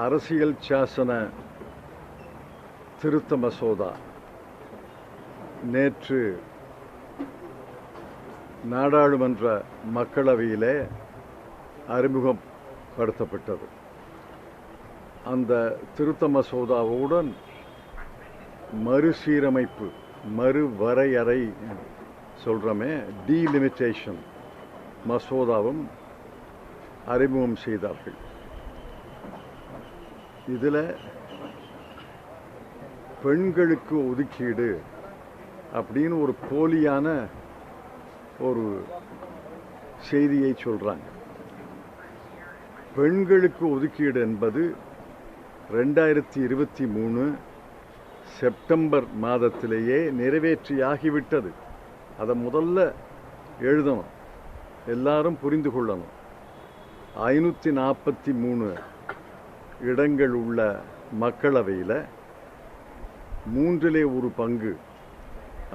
அரசியல் சாசன திருத்த மசோதா நேற்று நாடாளுமன்ற மக்களவையிலே அறிமுகப்படுத்தப்பட்டது. அந்த திருத்த மசோதாவுடன் மறுசீரமைப்பு, மறுவரையறை சொல்கிறோமே, டீலிமிட்டேஷன் மசோதாவும் அறிமுகம் செய்தார்கள். இதில் பெண்களுக்கு ஒதுக்கீடு அப்படின்னு ஒரு போலியான ஒரு செய்தியை சொல்கிறாங்க. பெண்களுக்கு ஒதுக்கீடு என்பது 2023 செப்டம்பர் மாதத்திலேயே நிறைவேற்றியாகிவிட்டது. அதை முதல்ல எழுதணும், எல்லாரும் புரிந்து கொள்ளணும். 543 இடங்கள் உள்ள மக்களவையில் 1/3,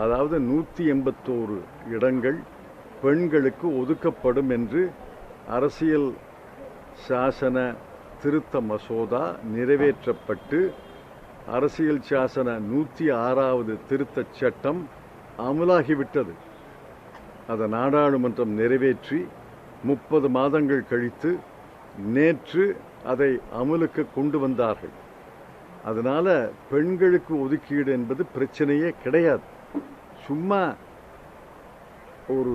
அதாவது 181 இடங்கள் பெண்களுக்கு ஒதுக்கப்படும் என்று அரசியல் சாசன திருத்த மசோதா நிறைவேற்றப்பட்டு அரசியல் சாசன 106வது திருத்தச் சட்டம் அமலாகிவிட்டது. அதை நாடாளுமன்றம் நிறைவேற்றி 30 மாதங்கள் கழித்து நேற்று அதை அமலுக்கு கொண்டு வந்தார்கள். அதனால பெண்களுக்கு ஒதுக்கீடு என்பது பிரச்சனையே கிடையாது. சும்மா ஒரு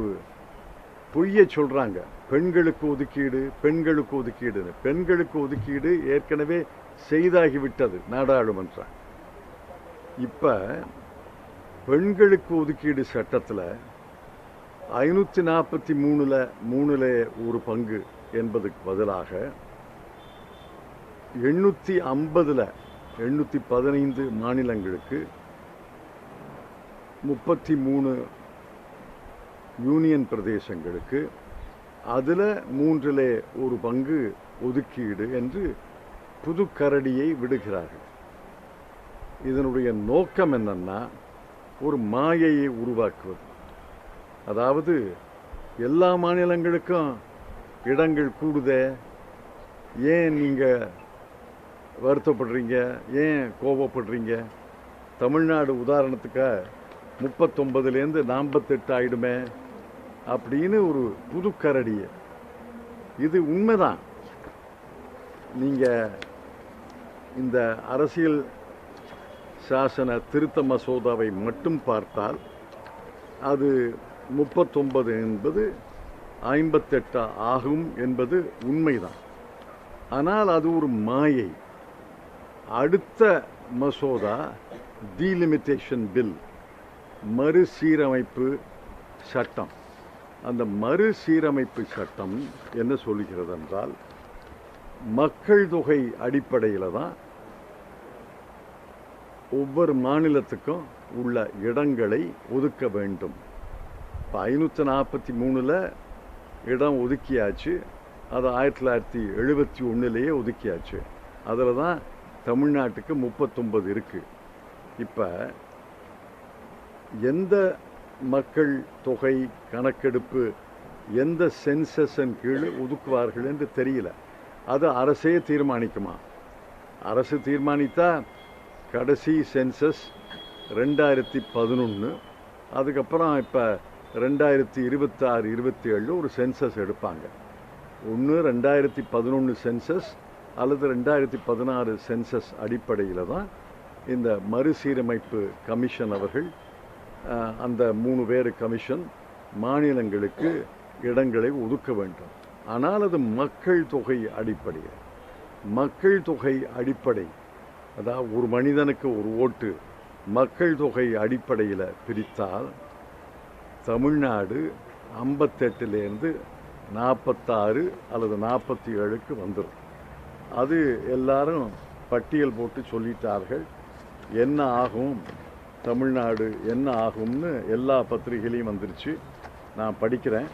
பொய்யை சொல்றாங்க. பெண்களுக்கு ஒதுக்கீடு, பெண்களுக்கு ஒதுக்கீடுன்னு. பெண்களுக்கு ஒதுக்கீடு ஏற்கனவே செய்தாகிவிட்டது நாடாளுமன்றம். இப்ப பெண்களுக்கு ஒதுக்கீடு சட்டத்தில் 543ல் 1/3 என்பதுக்கு பதிலாக 815 மாநிலங்களுக்கு 33 யூனியன் பிரதேசங்களுக்கு அதில் 1/3 ஒதுக்கீடு என்று புது கரடியை விடுகிறார்கள். இதனுடைய நோக்கம் என்னன்னா, ஒரு மாயையை உருவாக்குவது. அதாவது எல்லா மாநிலங்களுக்கும் இடங்கள் கூடுதே, ஏன் நீங்கள் வருத்தப்படுறீங்க, ஏன் கோபப்படுறீங்க? தமிழ்நாடு உதாரணத்துக்கு 39லேருந்து 48 ஆயிடுமே அப்படின்னு ஒரு புது கரடிய. இது உண்மைதான். நீங்கள் இந்த அரசியல் சாசன திருத்த மசோதாவை மட்டும் பார்த்தால் அது 39 என்பது 58 ஆகும் என்பது உண்மைதான். ஆனால் அது ஒரு மாயை. அடுத்த மசோதா டீலிமிட்டேஷன் பில், மறுசீரமைப்பு சட்டம். அந்த மறுசீரமைப்பு சட்டம் என்ன சொல்கிறது என்றால், மக்கள் தொகை அடிப்படையில் தான் ஒவ்வொரு மாநிலத்துக்கும் உள்ள இடங்களை ஒதுக்க வேண்டும். இப்போ 543ல் இடம் ஒதுக்கியாச்சு. அது 1971லேயே ஒதுக்கியாச்சு. அதில் தான் தமிழ்நாட்டுக்கு 39 இருக்கு. இப்போ எந்த மக்கள் தொகை கணக்கெடுப்பு, எந்த சென்சஸின் கீழ் ஒதுக்குவார்கள் என்று தெரியல. அது அரசே தீர்மானிக்குமா? அரசு தீர்மானித்தா கடைசி சென்சஸ் 2011, அதுக்கப்புறம் இப்போ 2026-27 ஒரு சென்சஸ் எடுப்பாங்க. ஒன்று 2011 சென்சஸ் அல்லது 2016 சென்சஸ் அடிப்படையில் தான் இந்த மறுசீரமைப்பு கமிஷன் அவர்கள், அந்த 3 பேர் கமிஷன் மாநிலங்களுக்கு இடங்களை ஒதுக்க வேண்டும். ஆனால் அது மக்கள் தொகை அடிப்படையில். மக்கள் தொகை அடிப்படை, அதாவது ஒரு மனிதனுக்கு ஒரு ஓட்டு, மக்கள் தொகை அடிப்படையில் பிரித்தால் தமிழ்நாடு 58லேருந்து 46 அல்லது 47க்கு வந்துடும். அது எல்லாரும் பட்டியல் போட்டு சொல்லிட்டார்கள். என்ன ஆகும், தமிழ்நாடு என்ன ஆகும்னு எல்லா பத்திரிகையிலையும் வந்துருச்சு. நான் படிக்கிறேன்.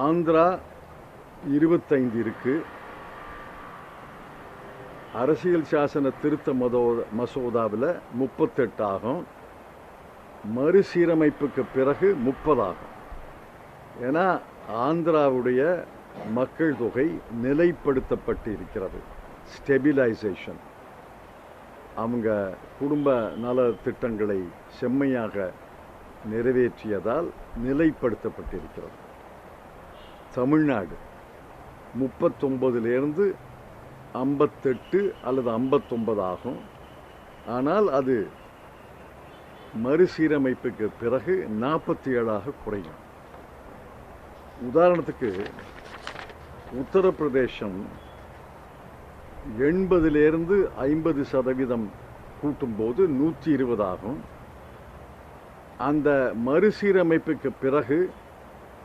ஆந்திரா 25 இருக்கு. அரசியல் சாசன திருத்த மசோதாவில் 38 ஆகும். மறுசீரமைப்புக்கு பிறகு 30 ஆகும். ஏன்னா ஆந்திராவுடைய மக்கள் தொகை நிலைப்படுத்தப்பட்டு இருக்கிறது. ஸ்டெபிலைசேஷன். அவங்க குடும்ப நல திட்டங்களை செம்மையாக நிறைவேற்றியதால் நிலைப்படுத்தப்பட்டிருக்கிறது. தமிழ்நாடு 39லிருந்து 58 அல்லது 59 ஆகும். ஆனால் அது மறுசீரமைப்புக்கு பிறகு 47ஆக குறையும். உதாரணத்துக்கு உத்தரப்பிரதேசம் 80லிருந்து 50% கூட்டும்போது 120 ஆகும். அந்த மறுசீரமைப்புக்கு பிறகு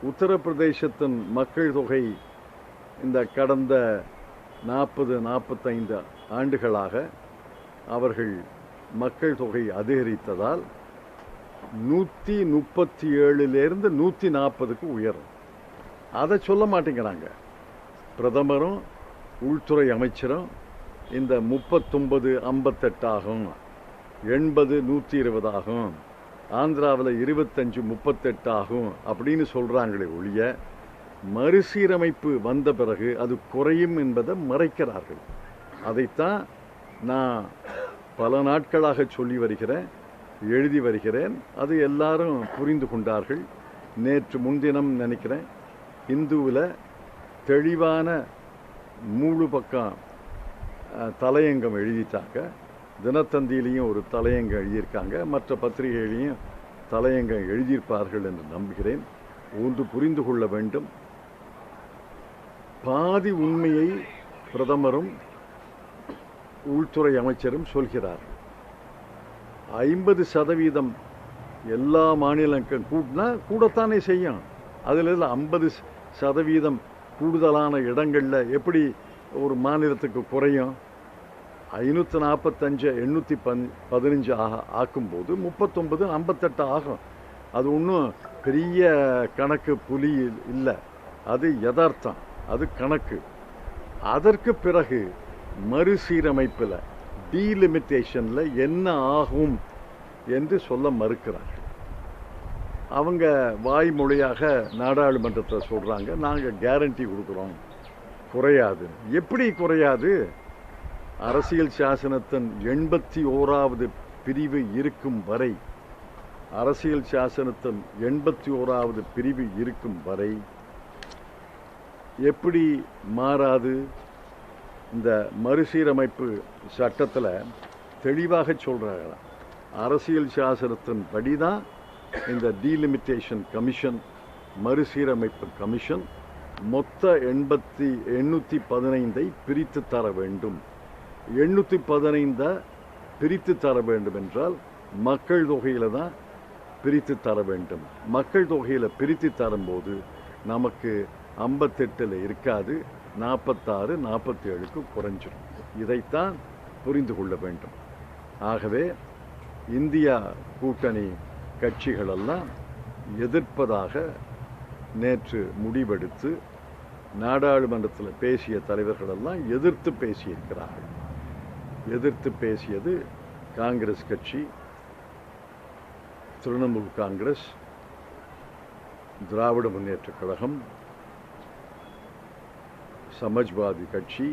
உத்தரப்பிரதேசத்தின் மக்கள் தொகை இந்த கடந்த 40-45 ஆண்டுகளாக அவர்கள் மக்கள் தொகை அதிகரித்ததால் 137லிருந்து 140க்கு உயரும். அதை சொல்ல மாட்டேங்கிறாங்க. பிரதமரும் உள்துறை அமைச்சரும் இந்த 39 58 ஆகும், 80 120 ஆகும், ஆந்திராவில் 25 38 ஆகும் அப்படின்னு சொல்றாங்களே ஒழிய மறுசீரமைப்பு வந்த பிறகு அது குறையும் என்பதை மறைக்கிறார்கள். அதைத்தான் நான் பல நாட்களாக சொல்லி வருகிறேன், எழுதி வருகிறேன். அது எல்லாரும் புரிந்து கொண்டார்கள். நேற்று முன்தினம் நினைக்கிறேன் இந்துவில் தெளிவான 3 பக்கம் தலையங்கம் எழுதிட்டாங்க. தினத்தந்தியிலையும் ஒரு தலையங்கம் எழுதியிருக்காங்க, மற்ற பத்திரிகைகளையும் தலையங்கம் எழுதியிருப்பார்கள் என்று நம்புகிறேன். ஒன்று புரிந்து கொள்ள வேண்டும், பாதி உண்மையை பிரதமரும் உள்துறை அமைச்சரும் சொல்கிறார்கள். 50% எல்லா மாநிலங்களும் கூட்டினா கூடத்தானே செய்யும். அதில் 50% கூடுதலான இடங்களில் எப்படி ஒரு மாநிலத்துக்கு குறையும்? 545 815 ஆக்கும்போது 39 58 ஆகும். அது ஒன்றும் பெரிய கணக்கு புலி இல்லை, அது யதார்த்தம், அது கணக்கு. அதற்கு பிறகு மறுசீரமைப்பில் டீலிமிட்டேஷனில் என்ன ஆகும் என்று சொல்ல மறுக்கிறார்கள். அவங்க வாய்மொழியாக நாடாளுமன்றத்தில் சொல்கிறாங்க, நாங்கள் கேரண்டி கொடுக்குறோம் குறையாது. எப்படி குறையாது? அரசியல் சாசனத்தின் 81வது பிரிவு இருக்கும் வரை, அரசியல் சாசனத்தின் 81வது பிரிவு இருக்கும் வரை எப்படி மாறாது? இந்த மறுசீரமைப்பு சட்டத்தில் தெளிவாக சொல்கிறாங்க, அரசியல் சாசனத்தின் படிதான் இந்த டீலிமிட்டேஷன் கமிஷன், மறுசீரமைப்பு கமிஷன் மொத்த 815 பிரித்து தர வேண்டும். 815 பிரித்து தர வேண்டும் என்றால் மக்கள் தொகையில் தான் பிரித்து தர வேண்டும். மக்கள் தொகையில் பிரித்து தரும்போது நமக்கு 58 இருக்காது, 46 47க்கு குறைஞ்சிடும். இதைத்தான் புரிந்து கொள்ள வேண்டும். ஆகவே இந்தியா கூட்டணி கட்சிகளெல்லாம் எதிர்ப்பதாக நேற்று முடிவெடுத்து நாடாளுமன்றத்தில் பேசிய தலைவர்களெல்லாம் எதிர்த்து பேசியிருக்கிறார்கள். எதிர்த்து பேசியது காங்கிரஸ் கட்சி, திரிணாமுல் காங்கிரஸ், திராவிட முன்னேற்றக் கழகம், சமாஜ்வாதி கட்சி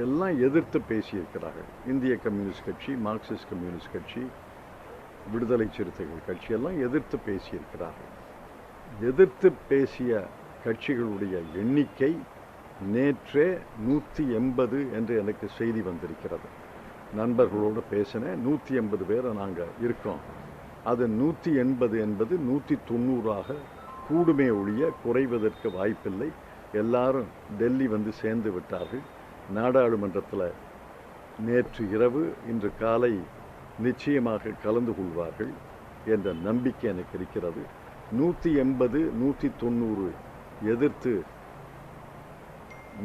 எல்லாம் எதிர்த்து பேசியிருக்கிறார்கள். இந்திய கம்யூனிஸ்ட் கட்சி, மார்க்சிஸ்ட் கம்யூனிஸ்ட் கட்சி, விடுதலை சிறுத்தைகள் கட்சி எல்லாம் எதிர்த்து பேசியிருக்கிறார்கள். எதிர்த்து பேசிய கட்சிகளுடைய எண்ணிக்கை நேற்றே 180 என்று எனக்கு செய்தி வந்திருக்கிறது. நண்பர்களோடு பேசினேன், 180 பேரை நாங்கள் இருக்கோம். அது 180 என்பது 190ஆக கூடுமே ஒழிய குறைவதற்கு வாய்ப்பில்லை. எல்லாரும் டெல்லி வந்து சேர்ந்து விட்டார்கள். நாடாளுமன்றத்தில் நேற்று இரவு இன்று காலை நிச்சயமாக கலந்து கொள்வார்கள் என்ற நம்பிக்கை எனக்கு இருக்கிறது. 180 190 எதிர்த்து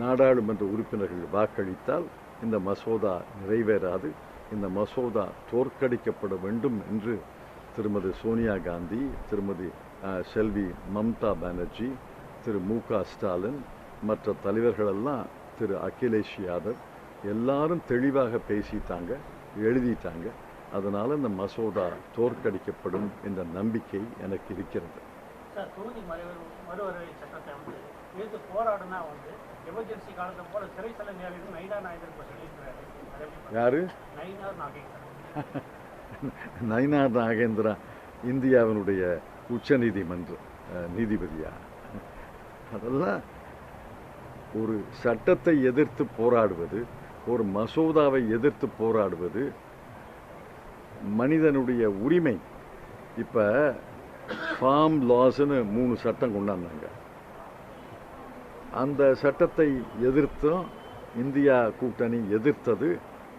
நாடாளுமன்ற உறுப்பினர்கள் வாக்களித்தால் இந்த மசோதா நிறைவேறாது. இந்த மசோதா தோற்கடிக்கப்பட வேண்டும் என்று திருமதி சோனியா காந்தி, திருமதி செல்வி மம்தா பானர்ஜி, திரு மு.க. ஸ்டாலின், மற்ற தலைவர்களெல்லாம், திரு அகிலேஷ் யாதவ் எல்லாரும் தெளிவாக பேசிட்டாங்க, எழுதிட்டாங்க. அதனால் இந்த மசோதா தோற்கடிக்கப்படும் என்ற நம்பிக்கை எனக்கு இருக்கிறது. சார் தொகுதி மறுவரை சட்டத்தை வந்து எதிர்த்து போராடுனா வந்து எமர்ஜென்சி காலத்தை போல சிறை செல்ல நேரிடும் நயினார் நாகேந்திரன் இப்போ சொல்லியிருக்கிறாரு. யாரு? நயினார் நாகேந்திரன். நயினார் நாகேந்திரா இந்தியாவினுடைய உச்ச நீதிமன்ற நீதிபதியா? அதெல்லாம் ஒரு சட்டத்தை எதிர்த்து போராடுவது, ஒரு மசோதாவை எதிர்த்து போராடுவது மனிதனுடைய உரிமை. இப்போ ஃபார்ம் லாஸ்ன்னு 3 சட்டம் கொண்டாந்தாங்க. அந்த சட்டத்தை எதிர்த்தும் இந்தியா கூட்டணி எதிர்த்தது.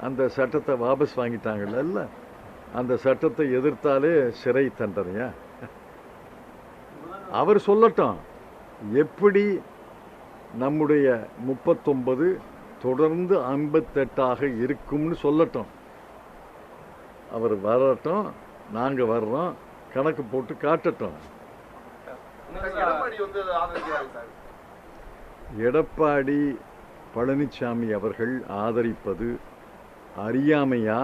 அந்த சட்டத்தை வாபஸ் வாங்கிட்டாங்கல்ல. அந்த சட்டத்தை எதிர்த்தாலே சிறை தண்டனையா? அவர் சொல்லட்டும் எப்படி நம்முடைய 39 தொடர்ந்து 58 இருக்கும்னு சொல்லட்டும். அவர் வரட்டும், நாங்கள் வர்றோம், கணக்கு போட்டு காட்டட்டும். எடப்பாடி பழனிசாமி அவர்கள் ஆதரிப்பது அறியாமையா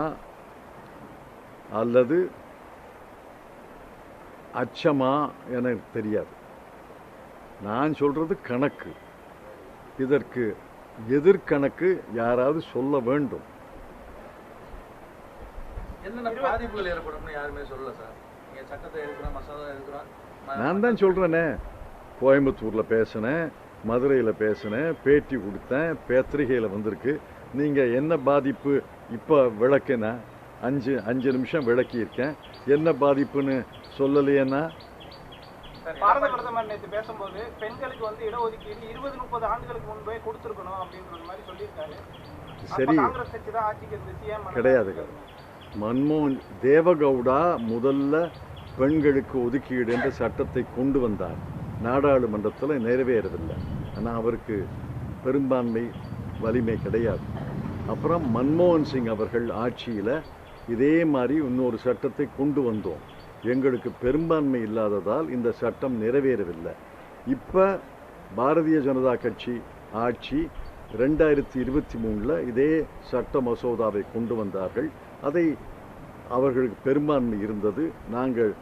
அல்லது அச்சமா எனக்கு தெரியாது. நான் சொல்றது கணக்கு. இதற்கு எதிர்கணக்கு யாராவது சொல்ல வேண்டும். என்னென்ன பாதிப்புகள் ஏற்படும்னு யாருமே சொல்லல சார். நீங்க சட்டத்தை எடுக்கிறோம், மசோதா எடுக்கிறோம். நான் தான் சொல்றேனே, கோயம்புத்தூர்ல பேசினேன், மதுரையில் பேசினேன், பேட்டி கொடுத்தேன், பத்திரிகையில் வந்திருக்கு. நீங்க என்ன பாதிப்பு இப்போ விளக்குனா 5 நிமிஷம் விளக்கியிருக்கேன். என்ன பாதிப்புன்னு சொல்லலையேன்னா? பாரத பிரதமர் நேற்று பேசும்போது பெண்களுக்கு வந்து இடஒதுக்கீடு 20-30 ஆண்டுகளுக்கு முன்பே கொடுத்துருக்கணும் அப்படின்ற மாதிரி சொல்லியிருக்காரு. சரி, காங்கிரஸ் கட்சி தான் ஆட்சிக்கு இருந்துச்சு. கிடையாது. மன்மோகன் தேவகவுடா முதல்ல பெண்களுக்கு ஒதுக்கீடு என்ற சட்டத்தை கொண்டு வந்தார். நாடாளுமன்றத்தில் நிறைவேறவில்லை. ஆனால் அவருக்கு பெரும்பான்மை வலிமை கிடையாது. அப்புறம் மன்மோகன் சிங் அவர்கள் ஆட்சியில் இதே மாதிரி இன்னொரு சட்டத்தை கொண்டு வந்தோம். எங்களுக்கு பெரும்பான்மை இல்லாததால் இந்த சட்டம் நிறைவேறவில்லை. இப்போ பாரதிய ஜனதா கட்சி ஆட்சி 2023 இதே சட்ட மசோதாவை கொண்டு வந்தார்கள். அதை அவர்களுக்கு பெரும்பான்மை இருந்தது. நாங்கள்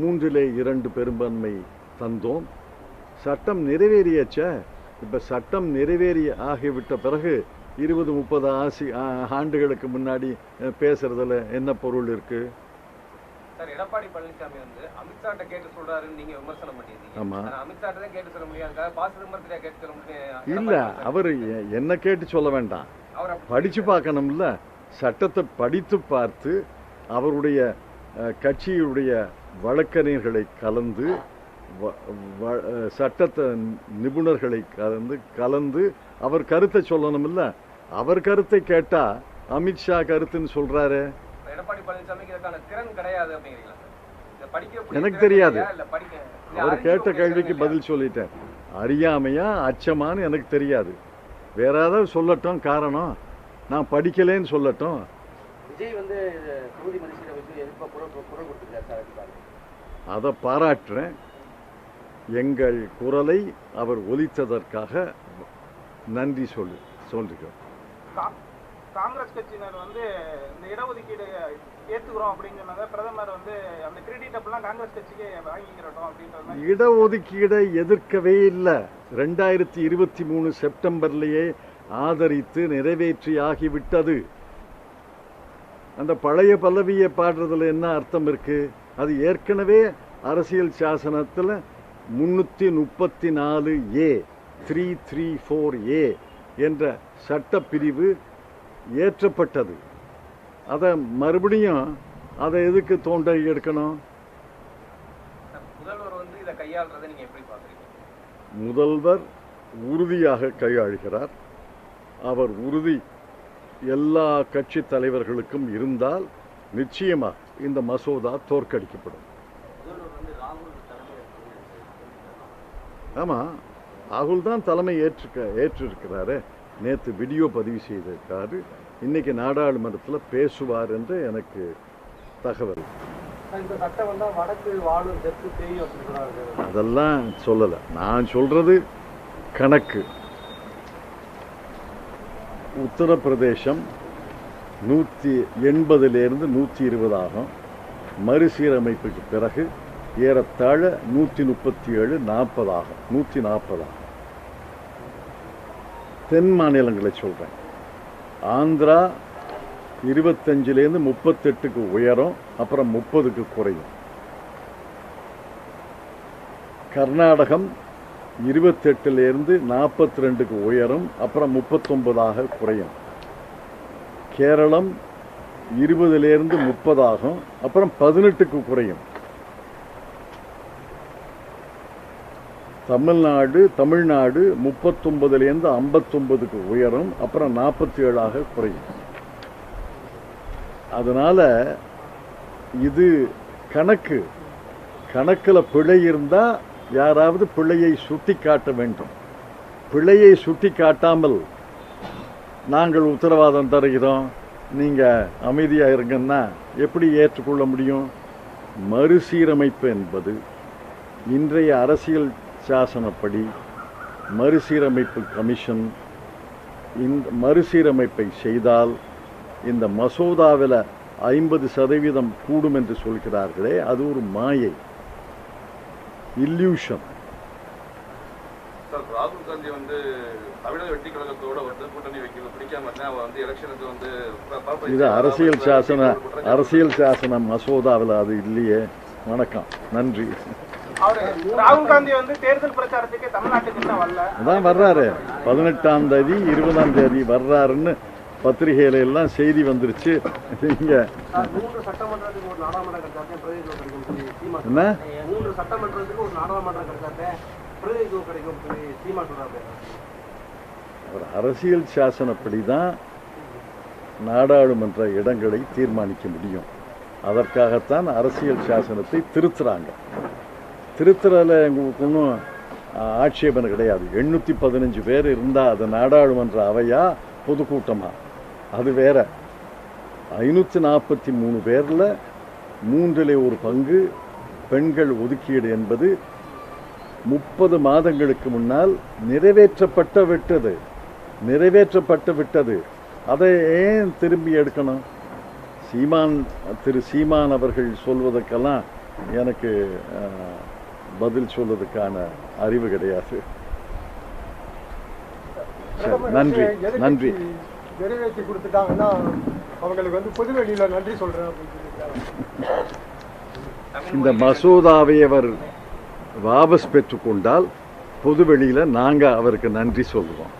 3/2 பெரும்பான்மை தந்தோம். சட்டம் நிறைவேறியாச்ச. இப்போ சட்டம் நிறைவேறி ஆகிவிட்ட பிறகு 20-30 ஆண்டுகளுக்கு முன்னாடி பேசுறதுல என்ன பொருள் இருக்கு? சார், எடப்பாடி பழனிசாமி வந்து அமித்ஷாட்ட கேட்டு சொல்றாருன்னு நீங்க விமர்சனம் பண்ணிருந்தீங்க. ஆமா, அமித்ஷாட்ட தான் கேட்டு சொல்ல முடியாது, பாசிதம்பரத்திலே கேட்டு சொல்ல முடியாது. இல்ல, அவர் என்ன கேட்டு சொல்ல வேண்டாம், படிச்சு பார்க்கணும்ல. சட்டத்தை படித்து பார்த்து அவருடைய கட்சியுடைய வழக்கறிஞர்களை கலந்து சட்டத்தை நிபுணர்களை கலந்து அவர் கருத்தை சொல்லணும் இல்ல. அவர் கருத்தை கேட்டா அமித்ஷா கருத்துன்னு சொல்றாரு. எடப்பாடி பழனிசாமிக்கு இதற்கான திறன் கிடையாது அப்படிங்கிறீங்களா? எனக்கு தெரியாது. அவர் கேட்ட கேள்விக்கு பதில் சொல்லிட்டேன். அறியாமையா அச்சமானு எனக்கு தெரியாது. வேற ஏதாவது சொல்லட்டும் காரணம். நான் படிக்கலேன்னு சொல்லட்டும். விஜய் வந்து தொகுதி மறுசீரமைப்பு குரல் கொடுத்துருக்காரு. அதை பாராட்டுறேன். எங்கள் குரலை அவர் ஒலித்ததற்காக நன்றி சொல்லிருக்கோம். காங்கிரஸ் கட்சியினர் வந்து இந்த இடஒதுக்கீடு ஏத்துக்கிறோம் அப்படின்னு சொன்னாங்க. பிரதமர் வந்து அந்த கிரெடிட் எல்லாம் காங்கிரஸ் கட்சிக்கு வாங்கிக்கிறோம் அப்படின்ற இடஒதுக்கீடை எதிர்க்கவே இல்லை. 2023 செப்டம்பர்லேயே ஆதரித்து நிறைவேற்றி ஆகிவிட்டது. அந்த பழைய பல்லவியை பாடுறதுல என்ன அர்த்தம் இருக்கு? அது ஏற்கனவே அரசியல் சாசனத்தில் 334A 334A என்ற சட்டப்பிரிவு ஏற்றப்பட்டது. அதை மறுபடியும் அதை எதுக்கு தோண்ட எடுக்கணும்? முதல்வர் வந்து இதை கையாளுறதை நீங்க எப்படி பாக்குறீங்க? முதல்வர் உறுதியாக கையாளுகிறார். அவர் உறுதி எல்லா கட்சி தலைவர்களுக்கும் இருந்தால் நிச்சயமாக இந்த மசோதா தோற்கடிக்கப்படும். ஆமாம், ராகுல் தான் தலைமை ஏற்றிருக்கிறாரு. நேற்று வீடியோ பதிவு செய்திருக்காரு. இன்னைக்கு நாடாளுமன்றத்தில் பேசுவார் என்று எனக்கு தகவல். அதெல்லாம் சொல்லலை. நான் சொல்றது கணக்கு. உத்தரப்பிரதேசம் 180 120 ஆகும். மறுசீரமைப்புக்கு பிறகு ஏறத்தாழ 137, 40 ஆகும். 140 ஆகும். தென் மாநிலங்களை சொல்றேன். ஆந்திரா 25லேருந்து 38க்கு உயரும், அப்புறம் 30க்கு குறையும். கர்நாடகம் 28லேருந்து 42க்கு உயரும், அப்புறம் 39ஆக குறையும். கேரளம் 20லேருந்து 30 ஆகும், அப்புறம் 18க்கு குறையும். தமிழ்நாடு 39லேருந்து 59க்கு உயரும், அப்புறம் 47ஆக குறையும். அதனால இது கணக்கில் பிழை இருந்தா யாராவது பிழையை சுட்டி காட்ட வேண்டும். பிழையை சுட்டி காட்டாமல் நாங்கள் உத்தரவாதம் தருகிறோம், நீங்க அமைதியா இருங்கன்னா எப்படி ஏற்றுக்கொள்ள முடியும்? மறுசீரமைப்பு என்பது இன்றைய அரசியல் சாசனப்படி மறுசீரமைப்பு கமிஷன் இந்த மறுசீரமைப்பை செய்தால் இந்த மசோதாவில் 50% கூடும் என்று சொல்கிறார்களே, அது ஒரு மாயை, இல்யூஷன். சார், ராகுல் காந்தி வந்து தமிழக வெற்றி கழகத்தோட வந்து கூட்டணி வைக்கிறது பிடிக்காம அவர் வந்து எலெக்ஷனுக்கு வந்து இது அரசியல் சாசன மசோதாவில் அது இல்லையே. வணக்கம், நன்றி. ராகுல் காந்தி வந்து தேர்தல் பிரச்சாரத்துக்கு தமிழ்நாட்டுக்கு இன்னும் வரல. அதான் வர்றாரு, 18ஆம் தேதி 20ஆம் தேதி வர்றாருன்னு பத்திரிகையில எல்லாம் செய்தி வந்துருச்சு. இங்க 3 சட்டமன்றத்துக்கு ஒரு நாடாளுமன்ற கிடைச்சாத்தே பிரதிநிதித்துவம் கிடைக்கும். என்ன 3 சட்டமன்றத்துக்கு ஒரு நாடாளுமன்றம் கிடைச்சாத்தே பிரதிநிதித்துவம் கிடைக்கும் சொல்லி சீமா சொல்றாரு. ஒரு அரசியல் சாசனப்படி தான் நாடாளுமன்ற இடங்களை தீர்மானிக்க முடியும். அதற்காகத்தான் அரசியல் சாசனத்தை திருத்துறாங்க. திருத்துறதுல எங்களுக்கு ஒன்றும் ஆட்சேபனை கிடையாது. 815 பேர் இருந்தால் அது நாடாளுமன்ற அவையா பொதுக்கூட்டமா அது வேற. 543 பேரில் 1/3 பங்கு பெண்கள் ஒதுக்கீடு என்பது 30 மாதங்களுக்கு முன்னால் நிறைவேற்றப்பட்டு விட்டது. அதை ஏன் திரும்பி எடுக்கணும்? திரு சீமான் அவர்கள் சொல்வதற்கெல்லாம் எனக்கு பதில் சொல்வதற்கான அறிவு கிடையாது. நன்றி. நிறைவேற்றி கொடுத்துட்டாங்கன்னா அவங்களுக்கு வந்து பொதுவெளியில நன்றி சொல்றேன் அப்படின்னு இந்த மசோதாவை அவர் வாபஸ் பெற்றுக்கொண்டால் பொதுவெளியில நாங்க அவருக்கு நன்றி சொல்லுவோம்.